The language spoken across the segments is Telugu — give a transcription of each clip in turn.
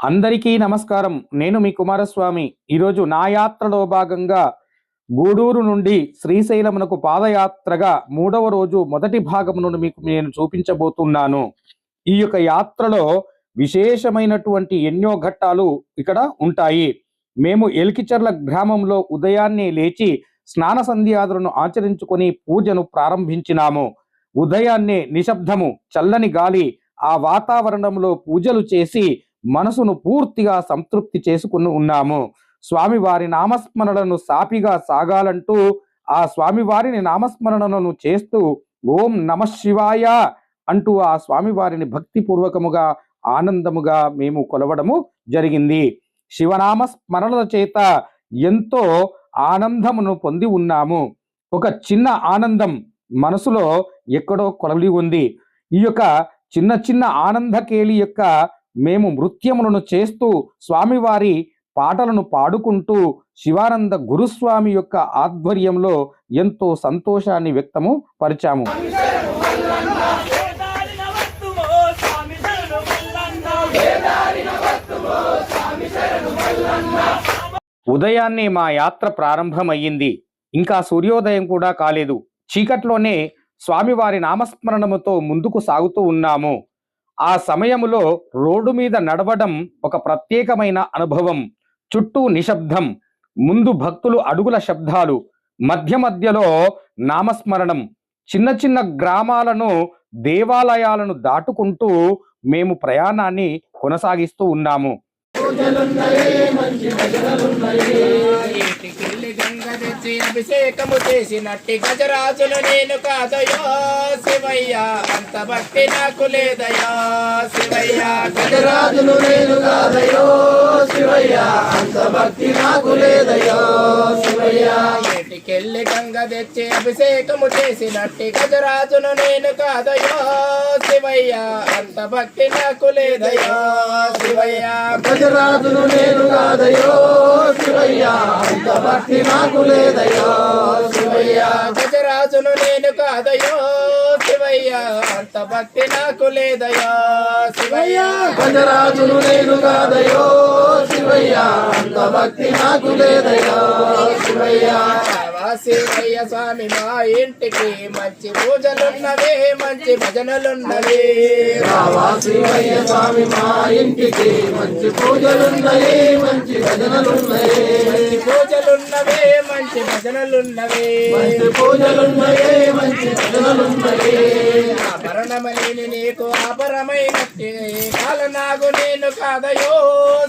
అందరికీ నమస్కారం. నేను మీ కుమారస్వామి. ఈరోజు నా యాత్రలో భాగంగా గూడూరు నుండి శ్రీశైలమునకు పాదయాత్రగా 3వ రోజు మొదటి భాగమును మీకు నేను చూపించబోతున్నాను. ఈ యొక్క యాత్రలో విశేషమైనటువంటి ఎన్నో ఘట్టాలు ఇక్కడ ఉంటాయి. మేము ఎల్కిచర్ల గ్రామంలో ఉదయాన్నే లేచి స్నాన సంధ్యాదులను ఆచరించుకొని పూజను ప్రారంభించినాము. ఉదయాన్నే నిశ్శబ్దము, చల్లని గాలి, ఆ వాతావరణంలో పూజలు చేసి మనసును పూర్తిగా సంతృప్తి చేసుకుని ఉన్నాము. స్వామివారి నామస్మరణను సాపిగా సాగాలంటూ ఆ స్వామివారిని నామస్మరణను చేస్తూ ఓం నమః శివాయ అంటూ ఆ స్వామివారిని భక్తిపూర్వకముగా ఆనందముగా మేము కొలవడము జరిగింది. శివనామ స్మరణల చేత ఎంతో ఆనందమును పొంది ఉన్నాము. ఒక చిన్న ఆనందం మనసులో ఎక్కడో కొలలి ఉంది. ఈ యొక్క చిన్న చిన్న ఆనందకేలి యొక్క మేము నృత్యములను చేస్తూ స్వామివారి పాటలను పాడుకుంటూ శివానంద గురుస్వామి యొక్క ఆధ్వర్యంలో ఎంతో సంతోషాన్ని వ్యక్తము పరిచాము. ఉదయాన్నే మా యాత్ర ప్రారంభమయ్యింది. ఇంకా సూర్యోదయం కూడా కాలేదు. చీకట్లోనే స్వామివారి నామస్మరణముతో ముందుకు సాగుతూ ఉన్నాము. ఆ సమయములో రోడ్డు మీద నడవడం ఒక ప్రత్యేకమైన అనుభవం. చుట్టూ నిశ్శబ్దం, ముందు భక్తులు అడుగుల శబ్దాలు, మధ్య మధ్యలో నామస్మరణం. చిన్న చిన్న గ్రామాలను, దేవాలయాలను దాటుకుంటూ మేము ప్రయాణాన్ని కొనసాగిస్తూ ఉన్నాము. అభిషేకము చేసినట్టి గజరాజులు నేను కాదయో శివయ్య, అంత భక్తి నాకు లేదయో శివయ్య. గజరాజులు నేను కాదయో శివయ్య, అంత భక్తి నాకు లేదయో శివయ్య. ఏటికెళ్ళి గంగ తెచ్చి అభిషేకము చేసినట్టి గజరాజును నేను కాదయో శివయ్య, అంత భక్తి నాకు లేదయో శివయ్య. గజరాజును నేను కాదయో శివయ్య, అంత భక్తి నాకు లేదయో శివయ్య. గజరాజును నేను కాదయో శివయ్య, అంత భక్తి నాకు లేదయో శివయ్య. గజరాజును నేను కాదయో శివయ్య, అంత భక్తి నాకు లేదయో శివయ్య. శివయ్య స్వామి మా ఇంటికి మంచి పూజలున్నవే, మంచి భజనలున్నవే. శివయ్య స్వామి మా ఇంటికి మంచి పూజలున్నవే, మంచి భజనలున్నవే. మంచి పూజలున్నవే, మంచి భజనలున్నవే. మంచి పూజలున్నవే, మంచి భజనలున్నవే. ఆభరణమని నీకు ఆభరమైనట్టి కాలనాగు నేను కాదయో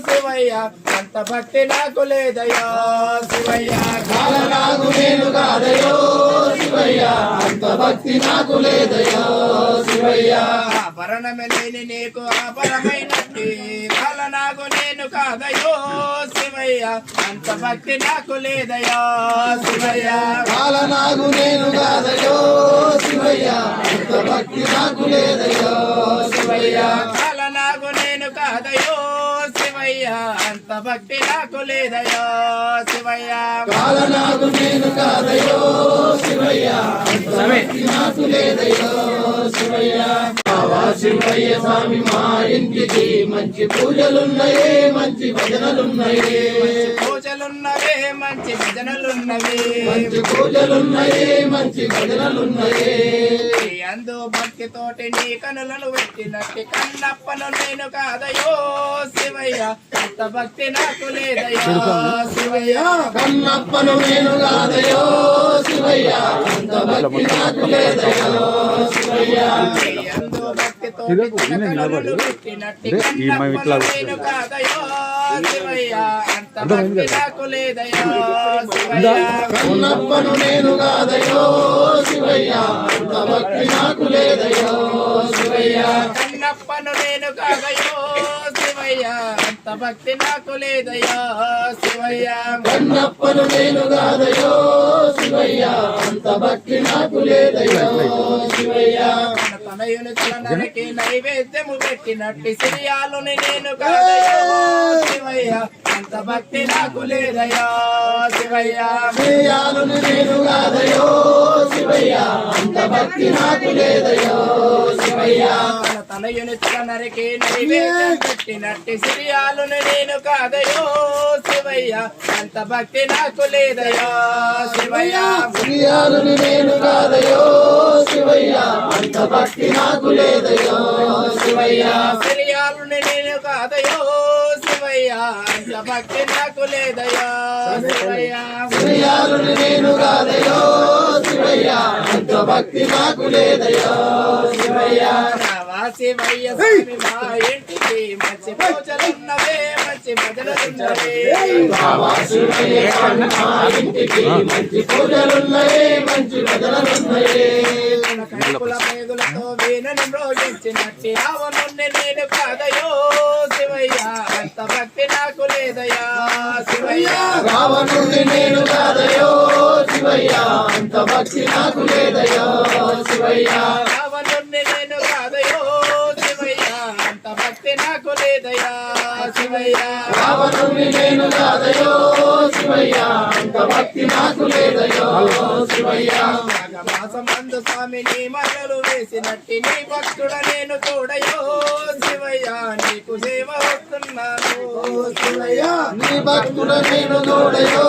శివయ్య, అంత భక్తి నాకు లేదయో శివయ్య. కాలనాగు నేను కాదయో శివయ్య, అంత భక్తి నాకు లేదయో శివయ్య. ఆభరణమని నీకు ఆభరమైనట్టి కాలనాగు నేను కాదయో శివయ్య, అంత భక్తి నాకు లేదయో శివయ్య. కాలనాగు నేను కాదయో శివయ్య, అంత భక్తి నాకు లేదయో శివయ్య. కాలనాగు నేను కాదయో శివయ్య, అంత భక్తి నాకు లేదయో శివయ్య. కాలనాగు నేను కాదయో శివయ్య, అంత భక్తి నాకు లేదయో శివయ్య. శివయ్య స్వామి మా ఇంటికి మంచి పూజలున్నాయే, మంచి భజనలున్నాయే. పూజలున్నవే, మంచి భజనలున్నవే. మంచి పూజలున్నాయే, మంచి భజనలున్నాయే. అందు భక్తితోటి నీ కనులను పెట్టినట్టి కన్నప్పను నేను కాదయో శివయ్య, అంత భక్తి నాకు లేదయో శివయ్య. కన్నప్పను నేను కాదయో శివయ్య, అంత భక్తి నాకు లేదయో శివయ్య. అందు భక్తితోటి కనులను పెట్టినట్టి కన్నప్పను నేను కాదయో శివయ్య, అంత భక్తి నాకు లేదయో శివయ్య. కన్నప్పను నేను కాదయో శివయ్య, అంత భక్తి నాకు లేదయో శివయ్య. కన్నప్పను నేను కాదయో శివయ్య, అంత భక్తి నాకు లేదయో శివయ్య. కన్నప్పను నేను కాదయో శివయ్య, అంత భక్తి నాకు లేదయో శివయ్య. తనయుని తలనరికి నైవేద్యము పెట్టినట్టి సిరియాలుని నేను కాదయో శివయ్య, అంత భక్తి నాకు లేదయో శివయ్య చేయాలని నేను కాదయో శివయ్య, అంత భక్తి నాకు లేదయో శివయ్య. తనయుని తల నరికి నైవేద్యం పెట్టినట్టి సిరియాలను నేను కాదయో శివయ్య, అంత భక్తి నాకు లేదయో శివయ్య చేయాలని నేను కాదయో శివయ్య, అంత భక్తి నాకు లేదయో శివయ్య. సిరియాలను నేను కాదయో శివయ్య, అంత భక్తి నాకు లేదయో శివయ్య చేయాలని నేను కాదయో శివయ్య, అంత భక్తి నాకు లేదయో శివయ్య. శివయ్య స్వామి మా ఇంటికి మంచి పూజలున్నవే, మంచి భజనలున్నవే. శివయ్య స్వామి మా ఇంటికి మంచి పూజలున్నాయి, మంచి భజనలున్నాయి. కడుపుల పేగులతో వీణని మ్రోగించినట్టి రావణుణ్ణి నేను కాదయో శివయ్య, అంత భక్తి నాకు లేదయా శివయ్య. రావణుణ్ణి నేను కాదయో శివయ్య, అంత భక్తి నాకు లేదయో శివయ్య. రావణుణ్ణి నేను కాదయో శివయ్య, అంత భక్తి నాకు లేదయా శివయ్య. రావణుణ్ణి నేను కాదయో శివయ్య, అంత భక్తి నాకు లేదయో శివయ్య. మాసమందు స్వామి నీ మల్లలు వేసినట్టి నీ భక్తుడ నేను తోడయో శివయ్య, నీకు సేవ వస్తున్నాను శివయ్య. నీ భక్తుడ నేను తోడయో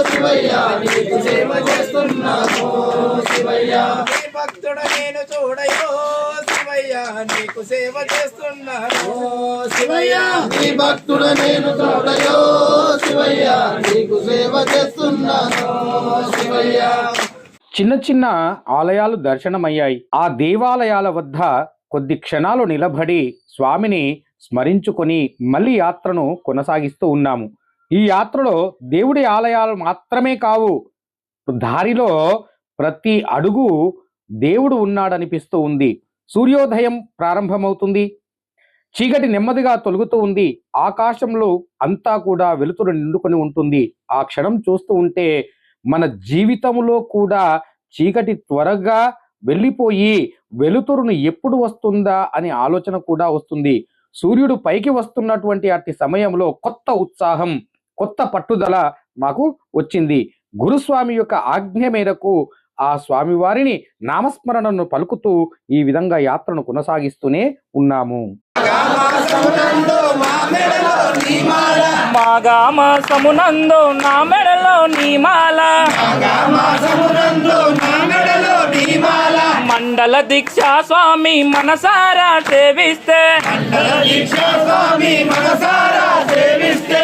శివయ్య, నీకు సేవ చేస్తున్నాను శివయ్య. నీ భక్తుడ నేను చూడయో శివయ్య, నీకు సేవ చేస్తున్నాను శివయ్య. నీ భక్తుడ నేను తోడయో శివయ్య, నీకు సేవ చేస్తున్నాను శివయ్య. చిన్న చిన్న ఆలయాలు దర్శనమయ్యాయి. ఆ దేవాలయాల వద్ద కొద్ది క్షణాలు నిలబడి స్వామిని స్మరించుకొని మళ్ళీ యాత్రను కొనసాగిస్తూ ఉన్నాము. ఈ యాత్రలో దేవుడి ఆలయాలు మాత్రమే కావు, దారిలో ప్రతి అడుగు దేవుడు ఉన్నాడనిపిస్తూ ఉంది. సూర్యోదయం ప్రారంభమవుతుంది, చీకటి నెమ్మదిగా తొలుగుతూ ఉంది, ఆకాశంలో అంతా కూడా వెలుతురు నిండుకొని ఉంటుంది. ఆ క్షణం చూస్తూ ఉంటే మన జీవితంలో కూడా చీకటి త్వరగా వెళ్ళిపోయి వెలుతురును ఎప్పుడు వస్తుందా అనే ఆలోచన కూడా వస్తుంది. సూర్యుడు పైకి వస్తున్నటువంటి అట్టి సమయంలో కొత్త ఉత్సాహం, కొత్త పట్టుదల మాకు వచ్చింది. గురుస్వామి యొక్క ఆజ్ఞ మేరకు ఆ స్వామివారిని నామస్మరణను పలుకుతూ ఈ విధంగా యాత్రను కొనసాగిస్తూనే ఉన్నాము. మాఘమాసమునందు నా మెడలో నీ మాల, మండల దీక్ష స్వామి మనసారా సేవిస్తే, మండల దీక్ష స్వామి మనసారా సేవిస్తే,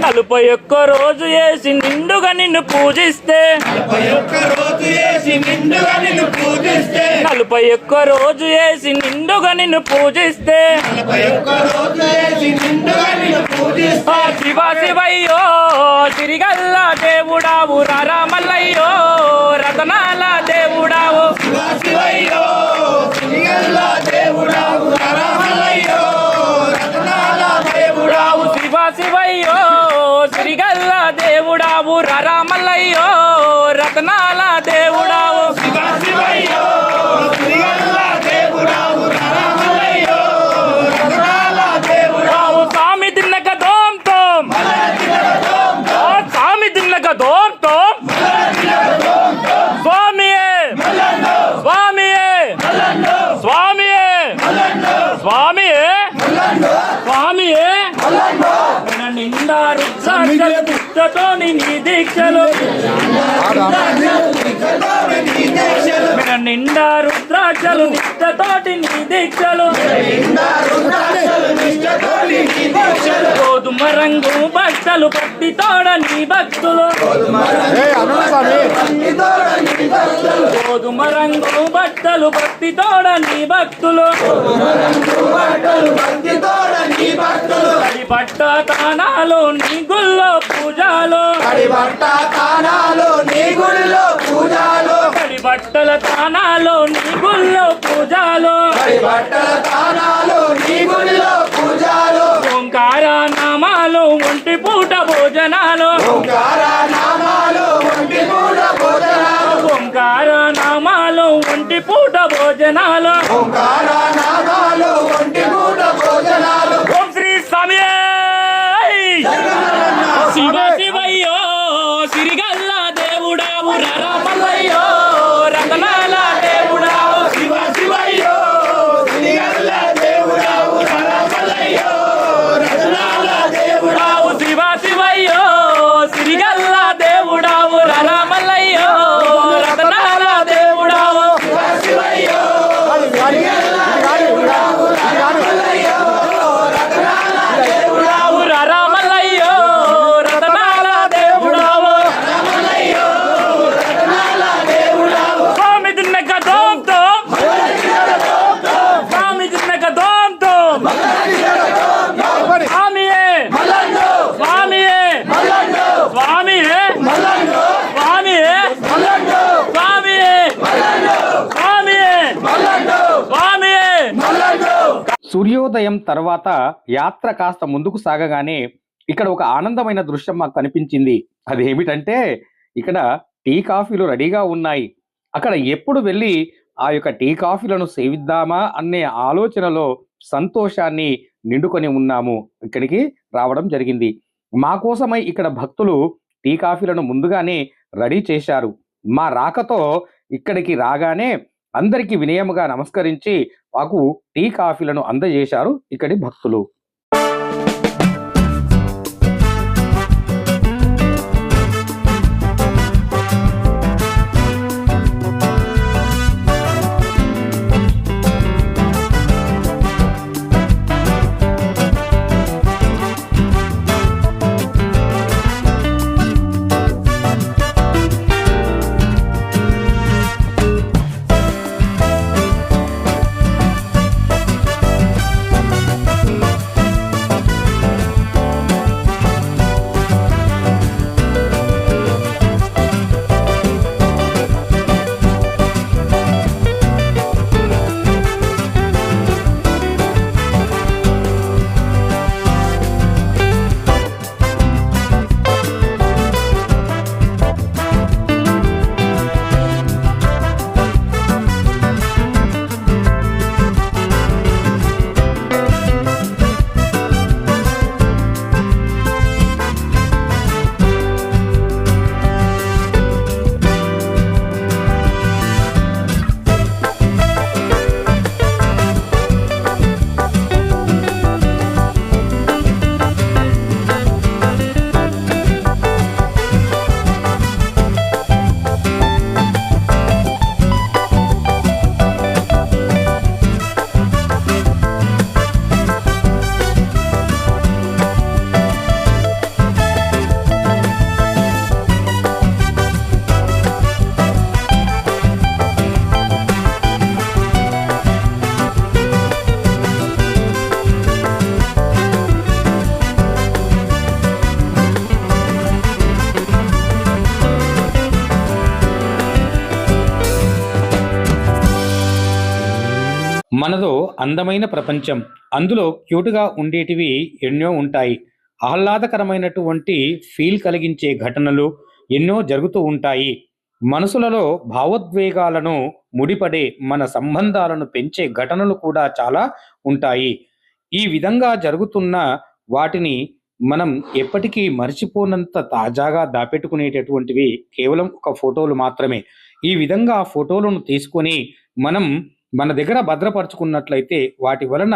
41 రోజు వేసి నిండుగా నిన్ను పూజిస్తే, 41 రోజు వేసి నిండుగా నిన్ను పూజిస్తే, ఆ శివ శివయ్యో తిరిగల్ల దేవుడావు రామల్లయ్యో రతనాల దేవుడావు, శివ శివయ్యో తిరిగల్ల దేవుడావు రామల్లయ్యో రతనాల దేవుడావు, శివ శివయ్యో తిరిగల్ల దేవుడావు రామల్లయ్యో రతనాల దేవుడావు, శివ శివయ్యో తిరిగల్ల దేవుడావు రామల్లయ్యో రతనాల దేవుడావు. స్వామి తిన్నక దోం తోం, స్వామి తిన్నక దోం తోం, స్వామియే స్వామియే స్వామియే స్వామియే స్వామియే నిండా రుద్రాక్షలతోని నీ దీక్షలు, నిండా రుద్రాక్షలు నిష్టతోటి నీ దీక్షలు, గోధుమ రంగు బట్టలు పట్టి తోడ నీ భక్తులు, గోధుమ రంగు బట్టలు పట్టి తోడ నీ భక్తులు, పట్ట తానాలు నీ గుళ్ళో పూజలు, కడి బట్టల తానాలు నీ గుళ్ళో పూజలు, ఓంకార నామాలు ఒంటి పూట భోజనాలు, ఓంకార నామాలు ఒంటి ఒంటి పూట భోజనాలు ఓంకార నాదాలు ఒంటి పూట భోజనాలు ఓం శ్రీ స్వామి శివ శివయ్యో సిరిగల్ల దేవుడావు రామల్లయ్యో రతనాల దేవుడావు శివ శివయ్యో శ్రీగల్ల దేవుడావు రామల్లయ్యో రత్నాల దేవుడావు శివ శివయ్యో సిరిగల్ల దేవుడావు రామల్లయ్యో రతనాల దేవుడావు శివ శివయ్యో శ్రీగల్ల దేవుడావు రామల్లయ్యో రత్నాల దేవుడావు రామల్లయ్యో రతనాల దేవుడావు రామల్లయ్యో రత్నాల దేవుడావు స్వామి దిన్నక దోం దోం స్వామి దిన్నక దోం దోం స్వామియే మల్లండు స్వామియే మల్లండు స్వామియే మల్లండు స్వామియే మల్లండు స్వామియే స్వామియే మల్లండు స్వామియే మల్లండు సూర్యోదయం తర్వాత యాత్ర కాస్త ముందుకు సాగగానే ఇక్కడ ఒక ఆనందమైన దృశ్యం మాకు కనిపించింది. అదేమిటంటే ఇక్కడ టీ కాఫీలు రెడీగా ఉన్నాయి. అక్కడ ఎప్పుడు వెళ్ళి ఆ యొక్క టీ కాఫీలను సేవిద్దామా అనే ఆలోచనలో సంతోషాన్ని నిండుకొని ఉన్నాము. ఇక్కడికి రావడం జరిగింది. మా కోసమై ఇక్కడ భక్తులు టీ కాఫీలను ముందుగానే రెడీ చేశారు. మా రాకతో ఇక్కడికి రాగానే అందరికీ వినయముగా నమస్కరించి మాకు టీ కాఫీలను అందజేశారు ఇక్కడి భక్తులు. మనదో అందమైన ప్రపంచం. అందులో క్యూట్గా ఉండేటివి ఎన్నో ఉంటాయి. ఆహ్లాదకరమైనటువంటి ఫీల్ కలిగించే ఘటనలు ఎన్నో జరుగుతూ ఉంటాయి. మనసులలో భావోద్వేగాలను ముడిపడే మన సంబంధాలను పెంచే ఘటనలు కూడా చాలా ఉంటాయి. ఈ విధంగా జరుగుతున్న వాటిని మనం ఎప్పటికీ మర్చిపోనంత తాజాగా దాపెట్టుకునేటటువంటివి కేవలం ఒక ఫోటోలు మాత్రమే. ఈ విధంగా ఫోటోలను తీసుకొని మనం మన దగ్గర భద్రపరుచుకున్నట్లయితే వాటి వలన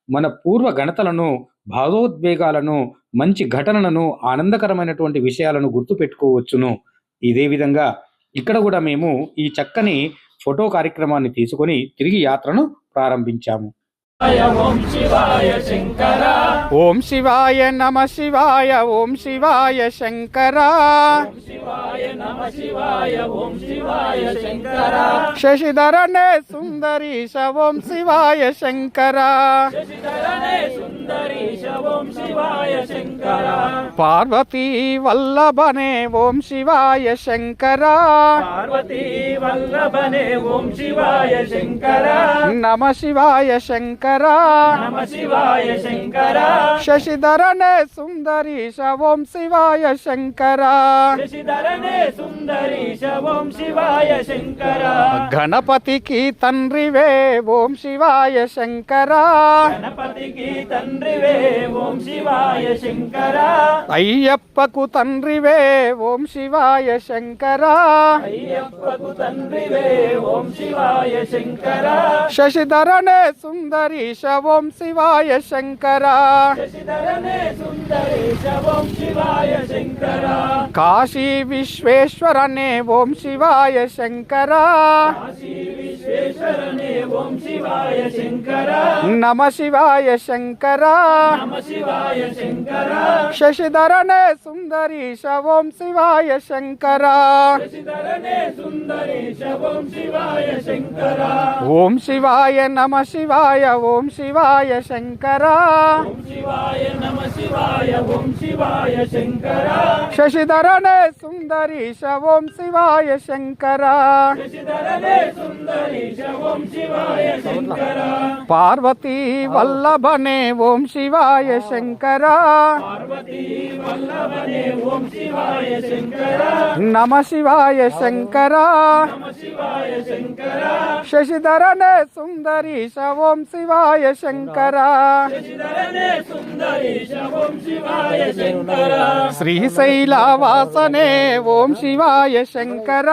మన పూర్వ గణతలను, భావోద్వేగాలను, మంచి ఘటనలను, ఆనందకరమైనటువంటి విషయాలను గుర్తుపెట్టుకోవచ్చును. ఇదే విధంగా ఇక్కడ కూడా మేము ఈ చక్కని ఫోటో కార్యక్రమాన్ని తీసుకొని తిరిగి యాత్రను ప్రారంభించాము. ఓం శివాయ శంకర ఓం శివాయ నమ శివాయ ఓం శివాయ శంకర శివాయ నమ శివాయ ఓం శివాయ శంకర శశిధరనే సుందరీశ ఓం శివాయ శంకర శశిధరనే సుందరీశ ఓం శివాయ శంకర పార్వతీ వల్లభనే ఓం శివాయ శంకర పార్వతీ వల్లభనే ఓం శివాయ శంకర నమ శివాయ శంకర శంకర నమ శివాయ శంకర శశిధరనే సుందరీశ ఓం శివాయ శంకర శశిధరనే సుందరీశ ఓం శివాయ శంకర గణపతికి తండ్రివే ఓం శివాయ శంకర గణపతికి తండ్రివే ఓం శివాయ శంకర అయ్యప్పకు తండ్రివే ఓం శివాయ శంకర అయ్యప్పకు తండ్రివే ఓం శివాయ శంకర శశిధరనే సుందరీశ ఓం శివాయ శంకర శశిధరనే సుందరీశ ఓం శివాయ శంకర కాశీ విశ్వేశ్వరనే ఓం శివాయ శంకర కాశీ విశ్వేశ్వరనే ఓం శివాయ శంకర నమ శివాయ శంకర నమ శివాయ శంకర శశిధరనే సుందరీశ ఓం శివాయ శంకర శశిధరనే సుందరీశ ఓం శివాయ శంకర ఓం శివాయ నమ శివాయ ఓం శివాయ శంకర ఓం శివాయ నమ శివాయ ఓం శివాయ శంకర శశిధరనే సుందరీశ ఓం శివాయ శంకర శశిధరనే సుందరీశ ఓం శివాయ శంకర పార్వతీ వల్లభనే ఓం శివాయ శంకర పార్వతీ వల్లభనే ఓం శివాయ శంకర నమ శివాయ శంకర నమ శివాయ శంకర శశిధరనే సుందరీశ ఓం శివాయ శంకర శశిధరనే సుందరీశ ఓం శివాయ శంకర శ్రీశైలవాసనే ఓం శివాయ శంకర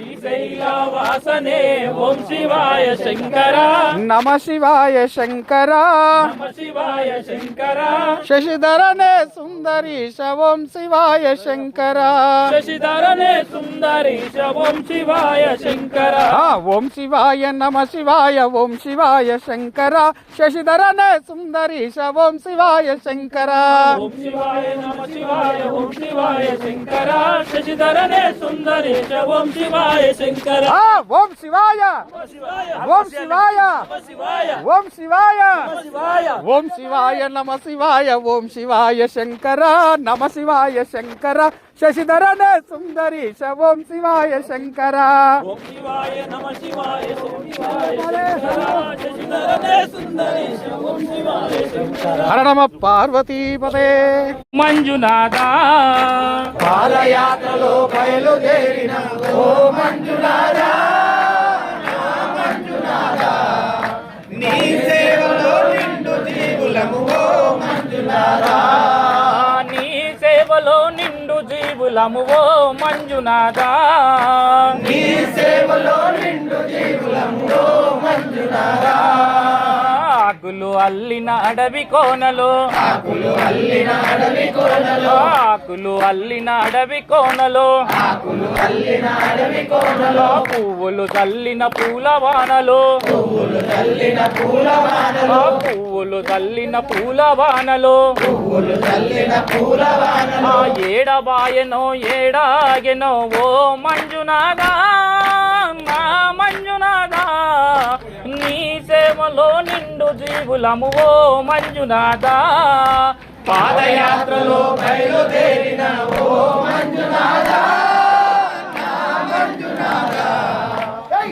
శ్రీశైలవాసనే ఓం శివాయ శంకర నమ శివాయ శంకర నమ శివాయ శంకర శశిధరనే సుందరీశ ఓం శివాయ శంకర శశిధరనే సుందరీశ ఓం శివాయ శంకర ఓం శివాయ నమ శివాయ ఓం శివాయ శంకర శశిధరనే సుందరీశ ఓం శివాయ శంకర ఓం శివాయ నమ శివాయ ఓం శివాయ శంకర శశిధరనే సుందరీశ ఓం శివాయ శంకర ఓం శివాయ ఓం శివాయ ఓం శివాయ ఓం శివాయ నమ శివాయ ఓం శివాయ శంకర నమ శివాయ శంకర శశిధరనే సుందరీశ ఓం శివాయ శంకర ఓం శివాయ నమ శివాయ ఓం శివాయ శంకర శశిధరనే సుందరీశ ఓం శివాయ శంకర హర నమ పార్వతీపదే మంజునాథ పాదయాత్రలో బయలుదేరిన ఓ మంజునాథ నీ సేవలో నిండు జీవులము ఓ మంజునాథ నీ సేవలో నిండు జీవులము ఓ మంజునాథ నీ సేవలో నిండు జీవులము ఓ మంజునాథ ఆకులు అల్లిన అడవి కోనలో ఆకులు అల్లిన అడవి కోనలో ఆకులు అల్లిన అడవి కోనలో ఆకులు అల్లిన అడవి కోనలో పువ్వులు చల్లిన పూలవానలో పువ్వులు చల్లిన పూలవానలో పువ్వులు చల్లిన పూలవానలో పువ్వులు చల్లిన పూలవానలో ఏడబాయనో ఏడాగెనో ఓ మంజునాథ నా మంజునాథ నీ సేవలో నిండు జీవులము ఓ మంజునాథ పాదయాత్రలో బయలుదేరిన ఓ మంజునాథ నా మంజునాథ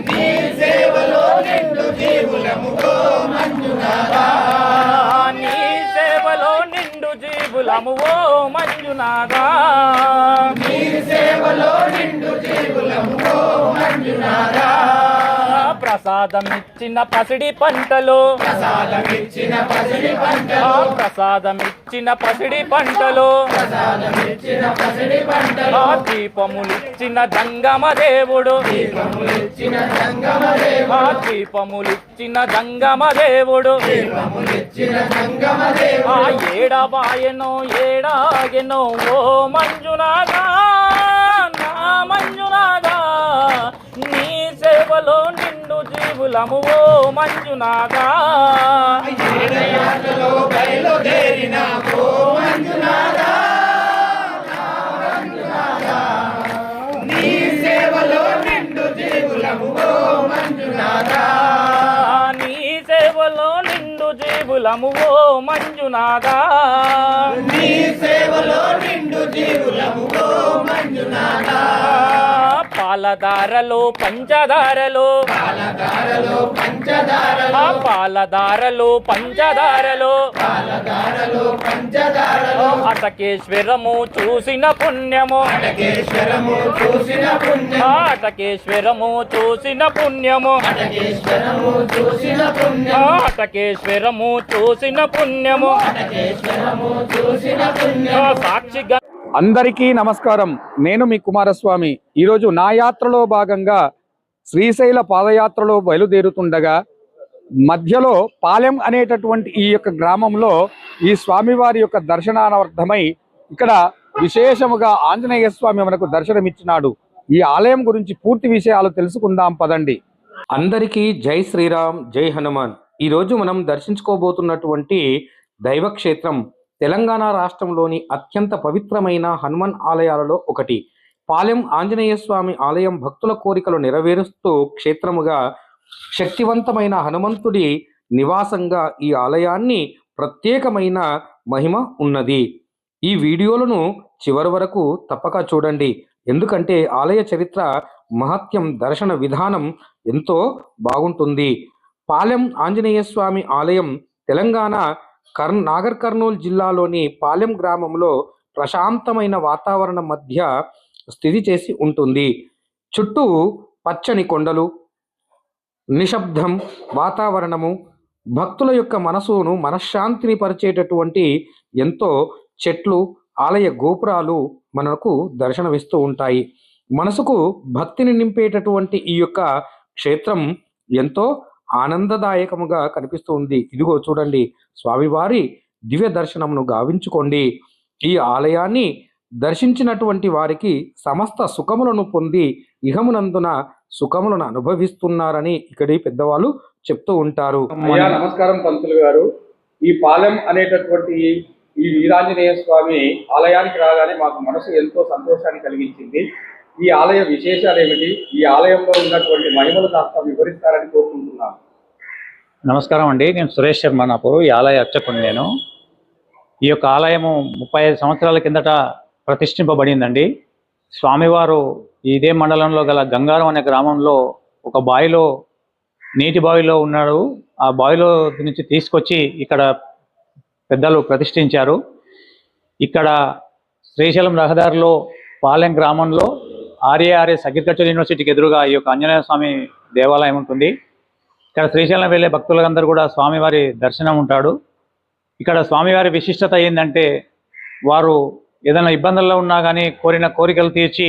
నీ సేవలో నిండు జీవులము ఓ మంజునాథ నీ సేవలో నిండు జీవులము ఓ మంజునాథ నీ సేవలో నిండు జీవులము ఓ మంజునాథ ప్రసాదమిచ్చిన పసిడి పంటలో ప్రసాదమిచ్చిన పసిడి పంటలో ప్రసాదమిచ్చిన పసిడి పంటలో ప్రసాదమిచ్చిన పసిడి పంటలో దీపములిచ్చిన జంగమ దేవుడు దీపములిచ్చిన జంగమ దేవుడు దీపములిచ్చిన జంగమ దేవుడు దీపములిచ్చిన జంగమ దేవుడు ఏడబాయనో ఏడాగెనో ఓ మంజునాథ నా మంజునాథ నీ సేవలో నిండు జీవులము ఓ మంజునాథ ఏడయాత్రలో బయలుదేరిన ఓ మంజునాథ నా మంజునాథ నీ సేవలో నిండు జీవులము ఓ మంజునాథ నీ సేవలో నిండు జీవులము ఓ మంజునాథ నీ సేవలో నిండు జీవులము ఓ మంజునాథ పాలధారలో పంచదారలో పాలధారలో పంచదారలో పాలధారలు పంచదారలు అటకేశ్వరము చూసిన పుణ్యము అటకేశ్వరము చూసిన పుణ్యము అటకేశ్వరము చూసిన పుణ్యము సాక్షిగా. అందరికీ నమస్కారం. నేను మీ కుమారస్వామి. ఈరోజు నా యాత్రలో భాగంగా శ్రీశైల పాదయాత్రలో బయలుదేరుతుండగా మధ్యలో పాలెం అనేటటువంటి ఈ యొక్క గ్రామంలో ఈ స్వామివారి యొక్క దర్శనార్థమై ఇక్కడ విశేషముగా ఆంజనేయ స్వామి మనకు దర్శనమిచ్చినాడు. ఈ ఆలయం గురించి పూర్తి విషయాలు తెలుసుకుందాం పదండి. అందరికీ జై శ్రీరామ్, జై హనుమాన్. ఈరోజు మనం దర్శించుకోబోతున్నటువంటి దైవక్షేత్రం తెలంగాణ రాష్ట్రంలోని అత్యంత పవిత్రమైన హనుమాన్ ఆలయాలలో ఒకటి. పాలెం ఆంజనేయ స్వామి ఆలయం భక్తుల కోరికలు నెరవేరుస్తూ క్షేత్రముగా శక్తివంతమైన హనుమంతుడి నివాసంగా ఈ ఆలయాన్ని ప్రత్యేకమైన మహిమ ఉన్నది. ఈ వీడియోలను చివరి వరకు తప్పక చూడండి. ఎందుకంటే ఆలయ చరిత్ర, మహత్యం, దర్శన విధానం ఎంతో బాగుంటుంది. పాలెం ఆంజనేయ స్వామి ఆలయం తెలంగాణ నాగర్ కర్నూలు జిల్లాలోని పాలెం గ్రామంలో ప్రశాంతమైన వాతావరణం మధ్య స్థితి చేసి ఉంటుంది. చుట్టూ పచ్చని కొండలు, నిశ్శబ్దం వాతావరణము, భక్తుల యొక్క మనసును మనశ్శాంతిని పరిచేటటువంటి ఎంతో చెట్లు, ఆలయ గోపురాలు మనకు దర్శనమిస్తూ ఉంటాయి. మనసుకు భక్తిని నింపేటటువంటి ఈ యొక్క క్షేత్రం ఎంతో ఆనందదాయకముగా కనిపిస్తూ ఉంది. ఇదిగో చూడండి, స్వామివారి దివ్య దర్శనమును గావించుకోండి. ఈ ఆలయాన్ని దర్శించినటువంటి వారికి సమస్త సుఖములను పొంది ఇహమునందున సుఖములను అనుభవిస్తున్నారని ఇక్కడి పెద్దవాళ్ళు చెప్తూ ఉంటారు. నమస్కారం పంతులు గారు. ఈ పాలెం అనేటటువంటి ఈ వీరాంజనేయ స్వామి ఆలయానికి రాగానే మాకు మనసు ఎంతో సంతోషాన్ని కలిగించింది. ఈ ఆలయ విశేషాలు ఏమిటి, ఈ ఆలయంలో ఉన్నటువంటి మహిమలు కాస్త వివరిస్తారని కోరుకుంటున్నాను. నమస్కారం అండి, నేను సురేష్ శర్మ. నాకు ఈ ఆలయ అర్చకుని. నేను ఈ యొక్క ఆలయము 35 సంవత్సరాల కిందట ప్రతిష్ఠింపబడిందండి. స్వామివారు ఇదే మండలంలో గల గంగారం అనే గ్రామంలో ఒక బావిలో, నీటి బావిలో ఉన్నాడు. ఆ బావిలో నుంచి తీసుకొచ్చి ఇక్కడ పెద్దలు ప్రతిష్ఠించారు. ఇక్కడ శ్రీశైలం రహదారిలో పాలెం గ్రామంలో ఆర్ఏఆర్ఎస్ అగ్రికల్చర్ యూనివర్సిటీకి ఎదురుగా ఈ యొక్క ఆంజనేయ స్వామి దేవాలయం ఉంటుంది. ఇక్కడ శ్రీశైలం వెళ్ళే భక్తులందరూ కూడా స్వామివారి దర్శనం ఉంటాడు. ఇక్కడ స్వామివారి విశిష్టత ఏంటంటే, వారు ఏదైనా ఇబ్బందుల్లో ఉన్నా కానీ కోరిన కోరికలు తీర్చి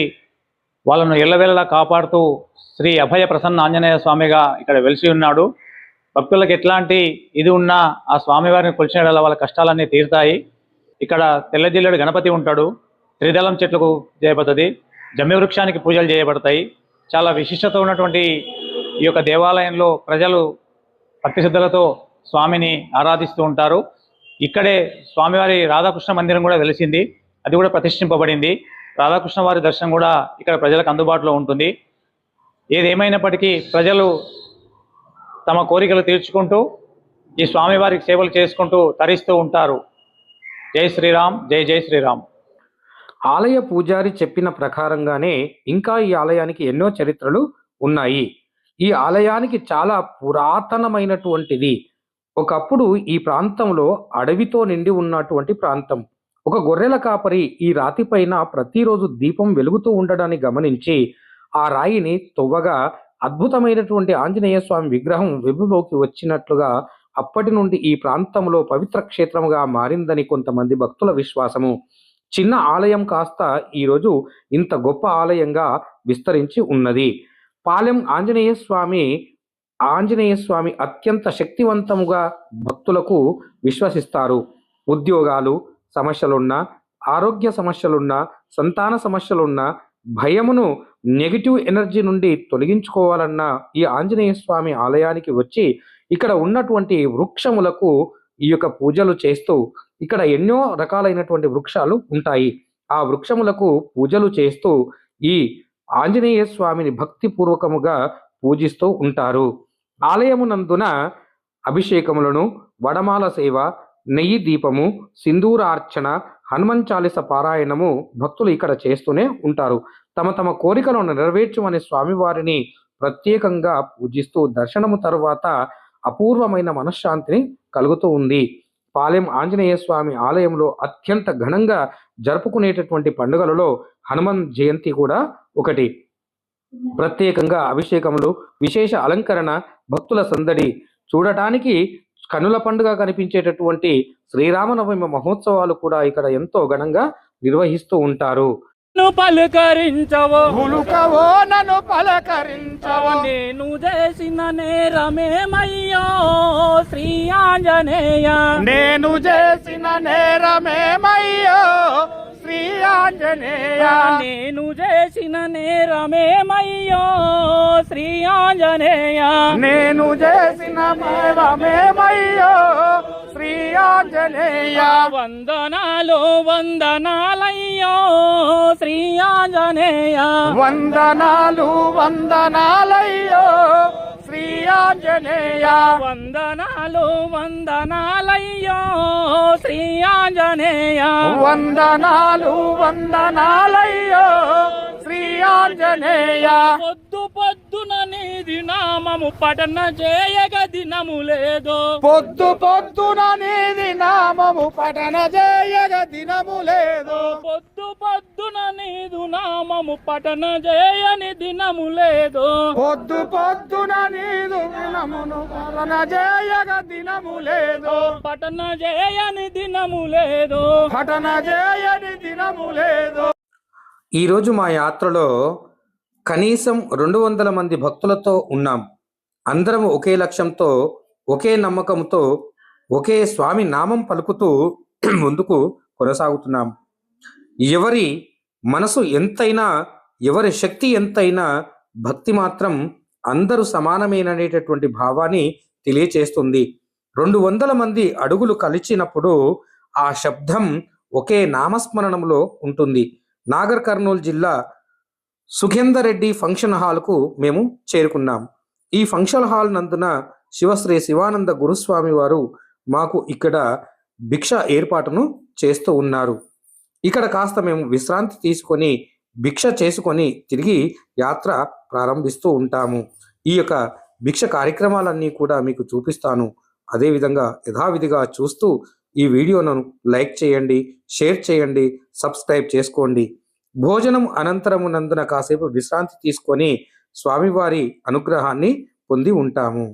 వాళ్ళను ఎల్లవేళలా కాపాడుతూ శ్రీ అభయ ప్రసన్న ఆంజనేయ స్వామిగా ఇక్కడ వెలిసి ఉన్నాడు. భక్తులకు ఎట్లాంటి ఇది ఉన్నా ఆ స్వామివారిని కొలిచిన వాళ్ళ కష్టాలన్నీ తీరుతాయి. ఇక్కడ తెల్లజిల్లెడు గణపతి ఉంటాడు. త్రిదళం చెట్లకు చేయబడుతుంది. జమ్మి వృక్షానికి పూజలు చేయబడతాయి. చాలా విశిష్టత ఉన్నటువంటి ఈ యొక్క దేవాలయంలో ప్రజలు భక్తి శ్రద్ధలతో స్వామిని ఆరాధిస్తూ ఉంటారు. ఇక్కడే స్వామివారి రాధాకృష్ణ మందిరం కూడా వెలిసింది. అది కూడా ప్రతిష్ఠింపబడింది. రాధాకృష్ణ వారి దర్శనం కూడా ఇక్కడ ప్రజలకు అందుబాటులో ఉంటుంది. ఏదేమైనప్పటికీ ప్రజలు తమ కోరికలు తీర్చుకుంటూ ఈ స్వామివారికి సేవలు చేసుకుంటూ తరిస్తూ ఉంటారు. జై శ్రీరామ్, జై జై శ్రీరామ్. ఆలయ పూజారి చెప్పిన ప్రకారంగానే ఇంకా ఈ ఆలయానికి ఎన్నో చరిత్రలు ఉన్నాయి. ఈ ఆలయానికి చాలా పురాతనమైనటువంటిది. ఒకప్పుడు ఈ ప్రాంతంలో అడవితో నిండి ఉన్నటువంటి ప్రాంతం. ఒక గొర్రెల కాపరి ఈ రాతి పైన ప్రతిరోజు దీపం వెలుగుతూ ఉండడాన్ని గమనించి ఆ రాయిని తవ్వగా అద్భుతమైనటువంటి ఆంజనేయ స్వామి విగ్రహం వెలుగులోకి వచ్చినట్లుగా అప్పటి నుండి ఈ ప్రాంతంలో పవిత్ర క్షేత్రముగా మారిందని కొంతమంది భక్తుల విశ్వాసము. చిన్న ఆలయం కాస్త ఈరోజు ఇంత గొప్ప ఆలయంగా విస్తరించి ఉన్నది. పాలెం ఆంజనేయ స్వామి అత్యంత శక్తివంతముగా భక్తులకు విశ్వసిస్తారు. ఉద్యోగాలు సమస్యలున్నా, ఆరోగ్య సమస్యలున్నా, సంతాన సమస్యలున్నా, భయమును, నెగిటివ్ ఎనర్జీ నుండి తొలగించుకోవాలన్నా ఈ ఆంజనేయ స్వామి ఆలయానికి వచ్చి ఇక్కడ ఉన్నటువంటి వృక్షములకు ఈ యొక్క పూజలు చేస్తూ, ఇక్కడ ఎన్నో రకాలైనటువంటి వృక్షాలు ఉంటాయి. ఆ వృక్షములకు పూజలు చేస్తూ ఈ ఆంజనేయ స్వామిని భక్తిపూర్వకముగా పూజిస్తూ ఉంటారు. ఆలయమునందున అభిషేకములను, వడమాల సేవ, నెయ్యి దీపము, సింధూరార్చన, హనుమాన్ చాలీస పారాయణము భక్తులు ఇక్కడ చేస్తూనే ఉంటారు. తమ తమ కోరికలను నెరవేర్చమని స్వామివారిని ప్రత్యేకంగా పూజిస్తూ దర్శనము తరువాత అపూర్వమైన మనశ్శాంతిని కలుగుతూ ఉంది. పాలెం ఆంజనేయ స్వామి ఆలయంలో అత్యంత ఘనంగా జరుపుకునేటటువంటి పండుగలలో హనుమాన్ జయంతి కూడా ఒకటి. ప్రత్యేకంగా అభిషేకములు, విశేష అలంకరణ, భక్తుల సందడి, చూడటానికి కనుల పండుగ కనిపించేటటువంటి శ్రీరామనవమి మహోత్సవాలు కూడా ఇక్కడ ఎంతో ఘనంగా నిర్వహిస్తూ ఉంటారు. నన్ను పలుకరించవో పులుకవో నన్ను పలకరించవో నేను చేసిన నేరమేమయ్యో శ్రీ ఆంజనేయ నేను చేసిన నేరమేమయ్యో శ్రీ ఆంజనేయ నేను చేసిన నేరమేమయ్యో శ్రీ ఆంజనేయ నేను చేసిన నేరమేమయ్యో శ్రీ ఆంజనేయ వందనాలు వందనాలయ్యో శ్రీ ఆంజనేయ వందనాలు వందనాలయ్యో శ్రీ ఆంజనేయ వందనాలు వందనాలయ్యో శ్రీ ఆంజనేయ వందనాలు వందనాలయ్యో శ్రీ ఆంజనేయ పొద్దు పొద్దున నీది నామము పఠన చేయగ దినము లేదు పొద్దు పొద్దున నీది నామము పఠన చేయగ దినము లేదు పొద్దు పొద్దున నీదు నామము పఠన చేయని దినము లేదు పొద్దు పొద్దున నీదు దినమును పఠన చేయగ దినము లేదు పఠన చేయని దినము లేదు పఠన చేయని దినము లేదు. ఈరోజు మా యాత్రలో కనీసం 200 మంది భక్తులతో ఉన్నాం. అందరం ఒకే లక్ష్యంతో, ఒకే నమ్మకంతో, ఒకే స్వామి నామం పలుకుతూ ముందుకు కొనసాగుతున్నాం. ఎవరి మనసు ఎంతైనా, ఎవరి శక్తి ఎంతైనా, భక్తి మాత్రం అందరూ సమానమేననేటటువంటి భావాన్ని తెలియచేస్తుంది. 200 మంది అడుగులు కలిచినప్పుడు ఆ శబ్దం ఒకే నామస్మరణంలో ఉంటుంది. నాగర్ కర్నూలు జిల్లా సుఖేందర్ రెడ్డి ఫంక్షన్ హాల్కు మేము చేరుకున్నాం. ఈ ఫంక్షన్ హాల్ నందున శివశ్రీ శివానంద గురుస్వామి వారు మాకు ఇక్కడ భిక్ష ఏర్పాటును చేస్తూ ఉన్నారు. ఇక్కడ కాస్త మేము విశ్రాంతి తీసుకొని భిక్ష చేసుకొని తిరిగి యాత్ర ప్రారంభిస్తూ ఉంటాము. ఈ యొక్క భిక్ష కార్యక్రమాలన్నీ కూడా మీకు చూపిస్తాను. అదేవిధంగా యథావిధిగా చూస్తూ ఈ వీడియోను లైక్ చేయండి, షేర్ చేయండి, సబ్స్క్రైబ్ చేసుకోండి. భోజనం అనంతరము నందున కాసేపు విశ్రాంతి తీసుకొని స్వామివారి అనుగ్రహాన్ని పొంది ఉంటాము.